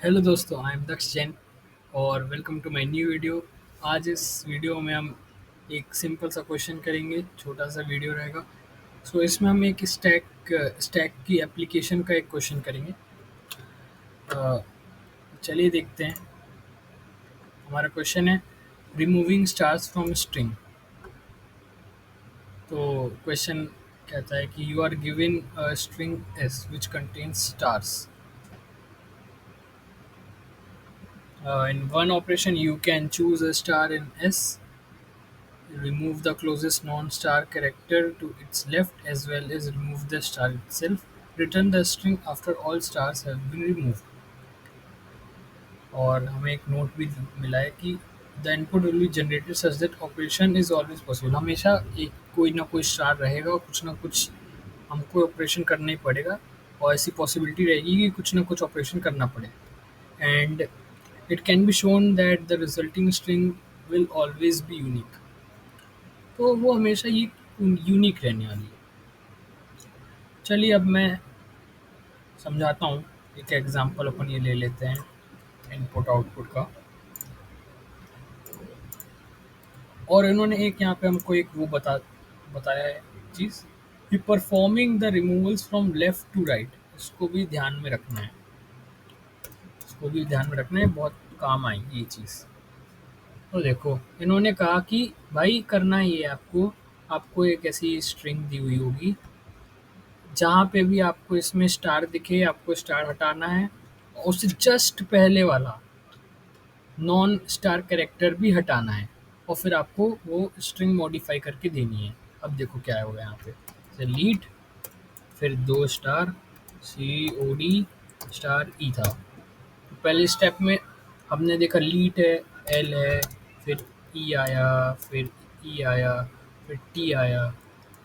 Hello दोस्तों, I am Daksh Jain और welcome to my new video. आज इस वीडियो में हम एक सिंपल सा क्वेश्चन करेंगे, छोटा सा वीडियो रहेगा। इसमें हम एक स्टैक की एप्लीकेशन का एक क्वेश्चन करेंगे। अ, चलिए देखते हैं। हमारा क्वेश्चन है रिमूविंग स्टार्स फ्रॉम स्ट्रिंग। तो क्वेश्चन कहता है कि you are given a string S which contains stars. In one operation you can choose a star in S, remove the closest non-star character to its left as well as remove the star itself. Return the string after all stars have been removed. और हमें एक note भी मिला है कि the input will be generated such that operation is always possible. हमेशा एक कोई ना कोई स्टार रहेगा और कुछ ना कुछ हमको ऑपरेशन करना ही पड़ेगा, और ऐसी पॉसिबिलिटी रहेगी कि कुछ ना कुछ ऑपरेशन करना पड़े। And it can be shown that the resulting string will always be unique. तो वो हमेशा ये यूनिक रहने वाली है। चलिए अब मैं समझाता हूँ। एक एग्जांपल अपन ये ले लेते हैं इनपुट आउटपुट का। और इन्होंने एक यहाँ पे हमको एक वो बताया है चीज़ कि performing the removals from left to right. इसको भी ध्यान में रखना है, इसको भी ध्यान में रखना है, बहुत काम आएगी ये चीज़। तो देखो, इन्होंने कहा कि भाई करना ये है आपको आपको एक ऐसी स्ट्रिंग दी हुई होगी जहाँ पे भी आपको इसमें स्टार दिखे, आपको स्टार हटाना है और उससे जस्ट पहले वाला नॉन स्टार कैरेक्टर भी हटाना है, और फिर आपको वो स्ट्रिंग मॉडिफाई करके देनी है। अब देखो क्या होगा यहाँ पे, लीड, फिर 2 स्टार, COD स्टार ई था। पहले स्टेप में हमने देखा लीड है, एल है, फिर ई आया, फिर ई आया, फिर टी आया,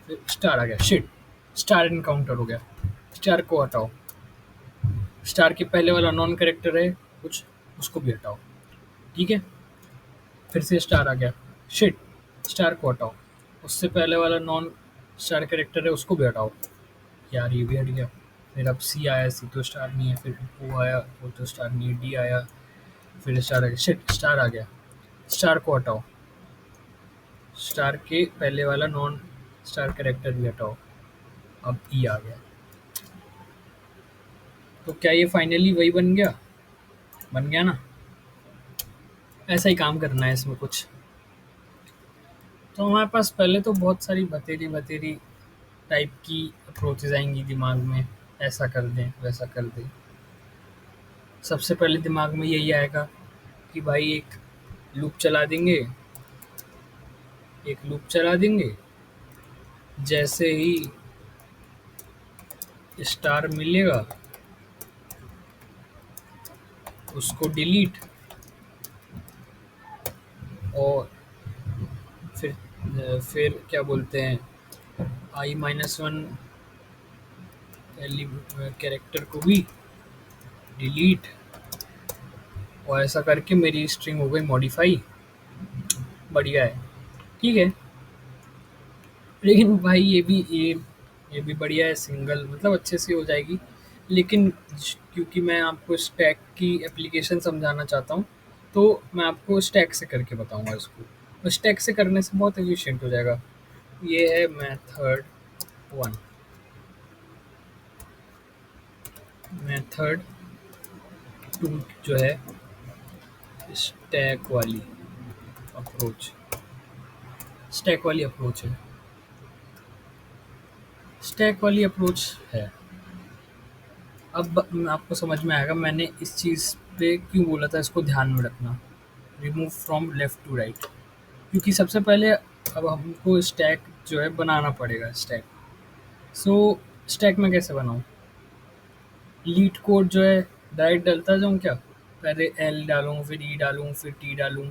फिर स्टार आ गया। शिट, स्टार इनकाउंटर हो गया। स्टार को हटाओ। स्टार के पहले वाला नॉन कैरेक्टर है कुछ, उसको भी हटाओ। ठीक है, फिर से स्टार आ गया। शिट, स्टार को हटाओ। उससे पहले वाला नॉन स्टार कैरेक्टर है उसको भी हटाओ। यार ये भी हट गया। फिर अब सी आया, सी तो स्टार नहीं है। फिर ओ आया, वो तो स्टार नहीं है। डी आया, फिर स्टार आ गया। शिट, स्टार आ गया। स्टार को हटाओ। स्टार के पहले वाला नॉन स्टार कैरेक्टर भी हटाओ। अब ई आ गया। तो क्या ये फाइनली वही बन गया? बन गया ना? ऐसा ही काम करना है इसमें कुछ। तो हमारे पास पहले तो बहुत सारी बतेरी टाइप की अप्रोचेज़ आएँगी दिमाग में, ऐसा कर दें, वैसा कर दें। सबसे पहले दिमाग में यही आएगा कि भाई एक लूप चला देंगे, जैसे ही स्टार मिलेगा उसको डिलीट, और फिर क्या बोलते हैं, i-1 कैरेक्टर को भी डिलीट, और ऐसा करके मेरी स्ट्रिंग हो गई मॉडिफाई। बढ़िया है, ठीक है। लेकिन भाई ये भी बढ़िया है, सिंगल मतलब अच्छे से हो जाएगी। लेकिन क्योंकि मैं आपको स्टैक की एप्लीकेशन समझाना चाहता हूँ, तो मैं आपको स्टैक से करके बताऊँगा इसको। तो स्टैक से करने से बहुत एफिशिएंट हो जाएगा। ये है मेथड 1, मेथड 2 जो है स्टैक वाली अप्रोच, स्टैक वाली अप्रोच है, स्टैक वाली अप्रोच है। अब आपको समझ में आएगा मैंने इस चीज़ पे क्यों बोला था इसको ध्यान में रखना, remove from left to right. क्योंकि सबसे पहले अब हमको स्टैक जो है बनाना पड़ेगा स्टैक। सो स्टैक में कैसे बनाऊँ? लीड कोड जो है डायरेक्ट डलता जाऊँ क्या? पहले एल डालूँ, फिर ई डालूँ, फिर टी डालूँ।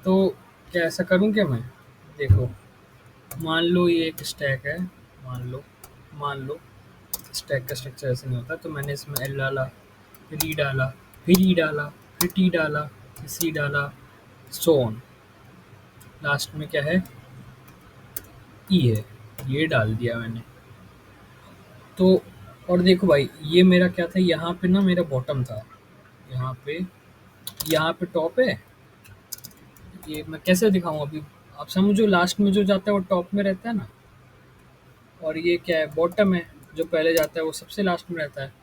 तो क्या ऐसा करूँ क्या मैं? देखो, मान लो ये एक स्टैक है, मान लो स्टैक का स्ट्रक्चर ऐसे नहीं होता। तो मैंने इसमें एल डाला, फिर ई डाला, फिर ई डाला, फिर टी डाला, फिर सी डाला, सो ऑन। लास्ट में क्या है? ई है, ये डाल दिया मैंने। तो और देखो भाई, ये मेरा क्या था, यहाँ पे ना मेरा बॉटम था, यहाँ पे यहाँ पे टॉप है। ये मैं कैसे दिखाऊं अभी? आप समझो, लास्ट में जो जाता है वो टॉप में रहता है ना, और ये क्या है, बॉटम है। जो पहले जाता है वो सबसे लास्ट में रहता है।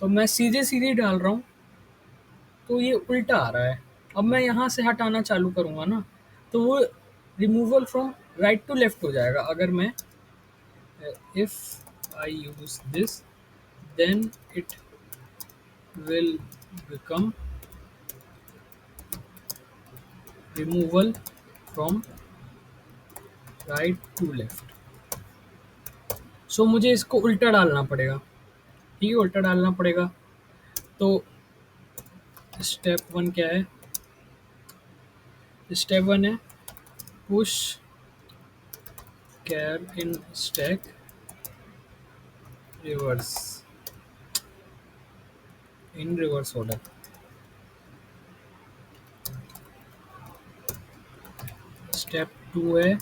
तो मैं सीधे सीधे डाल रहा हूँ, तो ये उल्टा आ रहा है। अब मैं यहाँ से हटाना चालू करूँगा ना, तो वो removal from right to left हो जाएगा। अगर मैं if I use this, then it will become removal from right to left. So मुझे इसको उल्टा डालना पड़ेगा। ठीक है, उल्टा डालना पड़ेगा। तो स्टेप वन क्या है? स्टेप वन है push char in stack reverse, in reverse order. Step two है,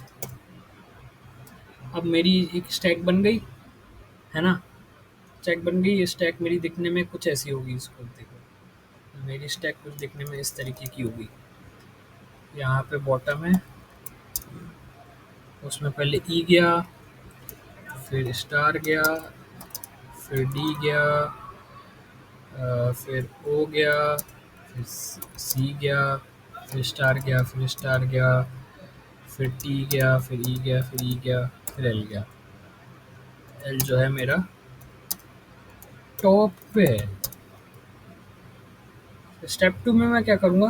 अब मेरी एक स्टैक बन गई है ना। स्टैक बन गई। ये स्टैक मेरी दिखने में कुछ ऐसी होगी। इसको देखो, मेरी स्टैक कुछ दिखने में इस तरीके की होगी। यहाँ पे बॉटम है, उसमें पहले ई गया, फिर स्टार गया, फिर डी गया, फिर ओ गया, फिर सी गया, फिर स्टार गया, फिर स्टार गया, फिर टी गया, फिर ई गया, फिर ई गया, फिर एल गया। एल जो है मेरा टॉप पे है। स्टेप टू में मैं क्या करूँगा?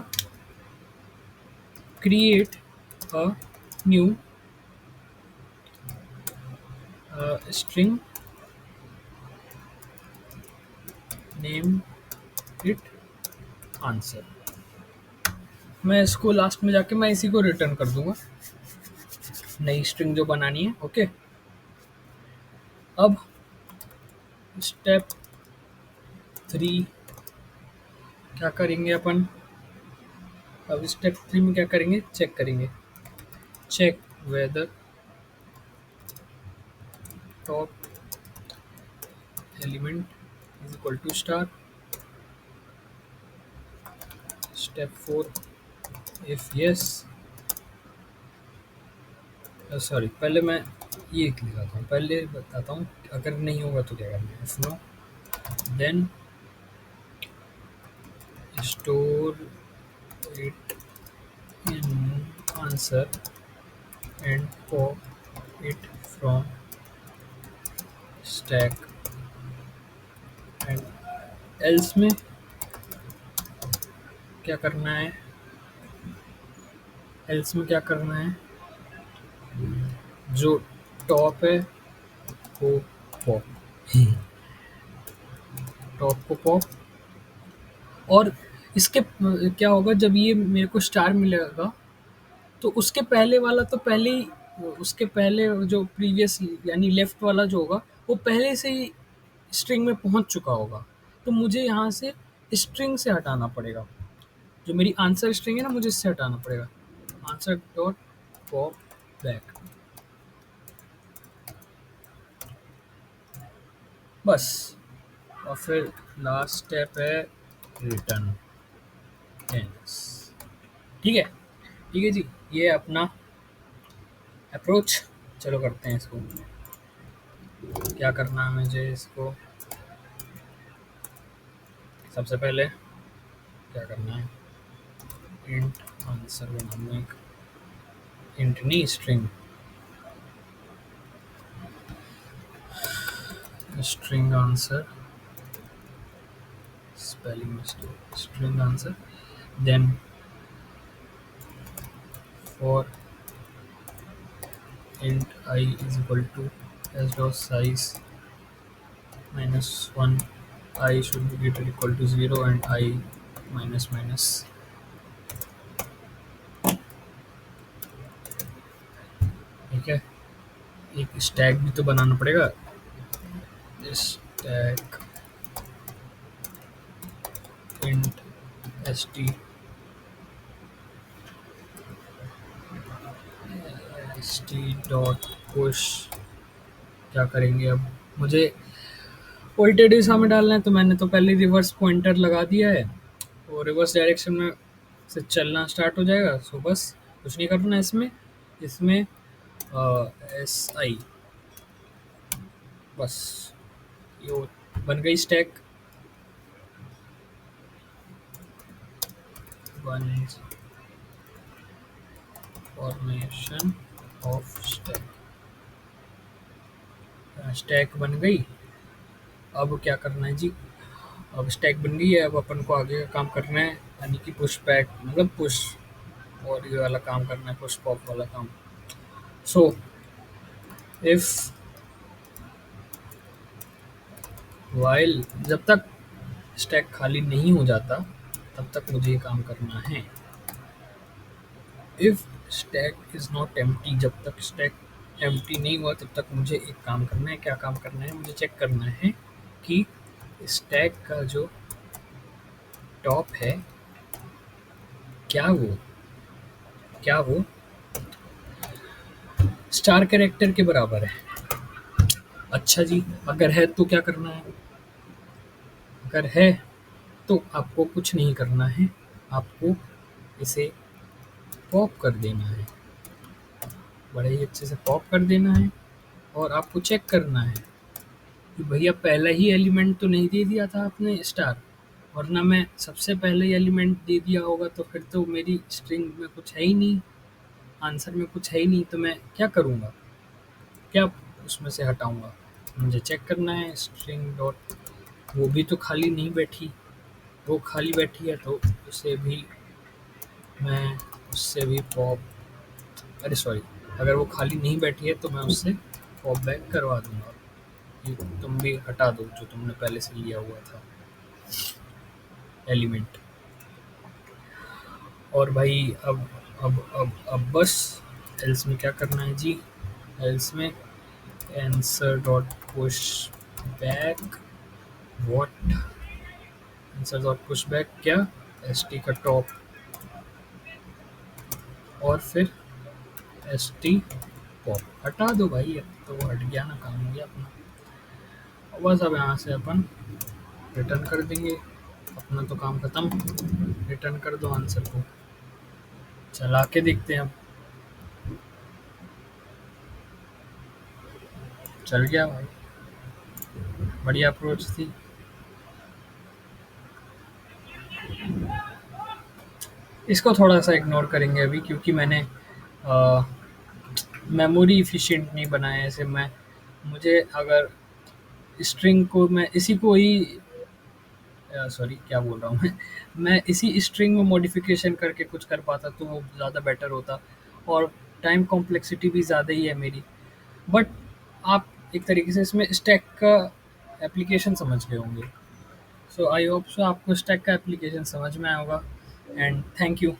Create a new string, name it answer. मैं इसको लास्ट में जाके मैं इसी को रिटर्न कर दूंगा, नई स्ट्रिंग जो बनानी है। ओके, अब स्टेप थ्री क्या करेंगे अपन? अब स्टेप थ्री में क्या करेंगे? चेक करेंगे। Check whether top element is equal to star. Step four, if yes, sorry पहले मैं ये लिखाता हूँ, पहले बताता हूँ अगर नहीं होगा तो क्या करना है। If no, then store it in answer and pop it from stack। and else में क्या करना है? else में क्या करना है? जो टॉप है वो पॉप, टॉप को पॉप। और इसके क्या होगा जब ये मेरे को स्टार मिलेगा, तो उसके पहले वाला तो पहले ही, उसके पहले जो प्रीवियस यानी लेफ्ट वाला जो होगा वो पहले से ही स्ट्रिंग में पहुंच चुका होगा। तो मुझे यहाँ से स्ट्रिंग से हटाना पड़ेगा। जो मेरी आंसर स्ट्रिंग है ना, मुझे इससे हटाना पड़ेगा। आंसर डॉट पॉप बैक, बस। और फिर लास्ट स्टेप है रिटर्न एंड्स। ठीक है, ठीक है जी, ये अपना अप्रोच। चलो करते हैं इसको। क्या करना है मुझे? इसको सबसे पहले क्या करना है? इंट आंसर बनाना, एक इंट नहीं, string, string answer, spelling mistake, string answer. Then for int I is equal to s dot size minus 1, I should be greater equal to 0 and I minus minus। ठीक है, एक stack भी तो बनाना पड़ेगा। Stack int st st dot push. क्या करेंगे अब? मुझे पॉइंटेड दिशा में डालना है तो मैंने तो पहले रिवर्स पॉइंटर लगा दिया है, वो रिवर्स डायरेक्शन में से चलना स्टार्ट हो जाएगा। सो बस कुछ नहीं करना है इसमें। इसमें एस आई, बस ये बन गई stack. One formation of stack, stack बन गई। अब क्या करना है जी, अब स्टैक बन गई है, अब अपन को आगे का काम करना है, यानी कि पुश बैक मतलब पुश, और ये वाला काम करना है, पुश पॉप वाला काम। सो इफ वाइल, जब तक स्टैक खाली नहीं हो जाता तब तक मुझे ये काम करना है। If stack is not empty, जब तक स्टैक एम्प्टी नहीं हुआ तब तक मुझे एक काम करना है। क्या काम करना है, मुझे चेक करना है कि स्टैक का जो टॉप है क्या वो क्या वो स्टार कैरेक्टर के बराबर है। अच्छा जी, अगर है तो क्या करना है, अगर है तो आपको कुछ नहीं करना है, आपको इसे पॉप कर देना है, बड़े ही अच्छे से पॉप कर देना है। और आपको चेक करना है कि भैया पहला ही एलिमेंट तो नहीं दे दिया था आपने स्टार, वरना मैं सबसे पहले ही एलिमेंट दे दिया होगा तो फिर तो मेरी स्ट्रिंग में कुछ है ही नहीं, आंसर में कुछ है ही नहीं, तो मैं क्या करूँगा, क्या उसमें से हटाऊँगा। मुझे चेक करना है स्ट्रिंग डॉट, वो भी तो खाली नहीं बैठी, वो खाली बैठी है तो उसे भी मैं उससे भी पॉप, अरे सॉरी, अगर वो खाली नहीं बैठी है तो मैं उससे पॉप बैक करवा दूंगा। ये तुम भी हटा दो जो तुमने पहले से लिया हुआ था एलिमेंट। और भाई अब बस एल्स में क्या करना है जी, एल्स में answer dot push back, what answer dot push back, क्या एस टी का टॉप, और फिर एस टी पॉप हटा दो भाई, अब तो वो हट गया ना, काम हो गया अपना। और बस अब यहाँ से अपन रिटर्न कर देंगे, अपना तो काम खत्म। रिटर्न कर दो आंसर को, चला के देखते हैं अब। चल गया भाई, बढ़िया अप्रोच थी। इसको थोड़ा सा इग्नोर करेंगे अभी, क्योंकि मैंने मेमोरी इफिशिएंट नहीं बनाया है ऐसे। मैं मुझे अगर स्ट्रिंग को मैं इसी को ही, सॉरी क्या बोल रहा हूँ मैं इसी स्ट्रिंग में मॉडिफिकेशन करके कुछ कर पाता तो वो ज़्यादा बेटर होता, और टाइम कॉम्प्लेक्सिटी भी ज़्यादा ही है मेरी। बट आप एक तरीके से इसमें स्टैक का एप्लीकेशन समझ गए होंगे। सो आई होप सो आपको स्टैक का एप्लीकेशन समझ में आया होगा। And thank you.